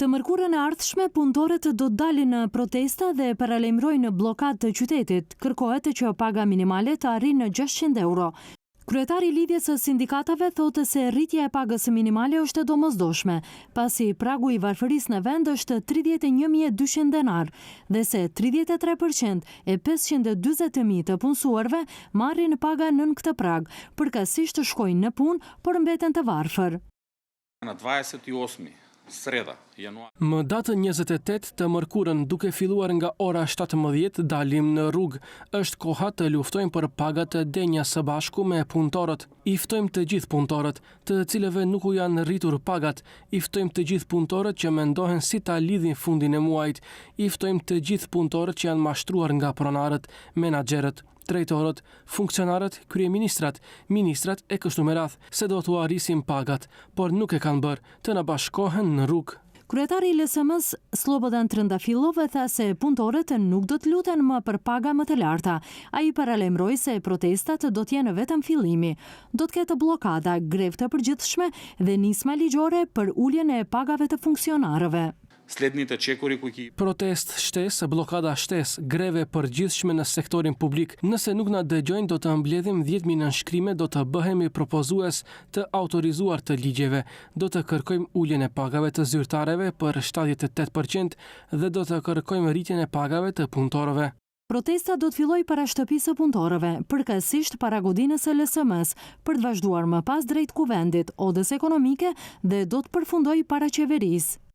Të mërkurën e ardhshme, punëtorët do të dalin në protesta dhe paralajmërojnë blokadë të qytetit. Kërkohet që paga minimale të arrijë në 600 euro. Kryetari i lidhjes së sindikatave thotë se rritja e pagës minimale është e domosdoshme, pasi pragu i varfërisë në vend është 31.200 denar dhe se 33% e 540.000 të punësuarve marrin paga nën këtë prag, përkatësisht shkojnë në punë, por mbeten të varfër. Në 28 sreda, januar. Më datën 28 të mërkurën, duke filluar nga ora 17 dalim në rrugë. Është koha të luftojmë për pagat e denja së bashku me punëtorët. I ftojmë të gjithë punëtorët, të cilëve nuk u janë rritur pagat. I ftojmë të gjithë punëtorët që mendohen si ta lidhin fundin e muajit. I ftojmë të gjithë punëtorët që janë mashtruar nga pronarët, menaxherët, drejtorët, funksionarët, kryeministrat, ministrat e kështu me radhë, se do t'u arrisim pagat, por nuk e kanë bërë, të na bashkohen në rrugë. Kryetari i LSM-s Slobodan Trëndafillov tha se punëtorët nuk do të luten më për paga më të larta. Ai paralajmëroi se protestat do të jenë vetëm fillimi. Do të ketë blokada, grevë të përgjithshme dhe nisma ligjore për uljen e pagave të funksionarëve. Protest shtesë, blokada shtesë, greve përgjithshme në sektorin publik. Nëse nuk na dëgjojnë, do të mbledhim 10.000 nënshkrime, do të bëhemi propozues të autorizuar të ligjeve. Do të kërkojmë uljen e pagave të zyrtareve për 78% dhe do të kërkojmë rritjen e pagave të punëtorëve. Protesta do të fillojë para shtëpisë së punëtorëve, përkatësisht para godinës së LSM-s, për të vazhduar më pas drejt kuvendit, odës ekonomike dhe do të përfundojë para qeverisë.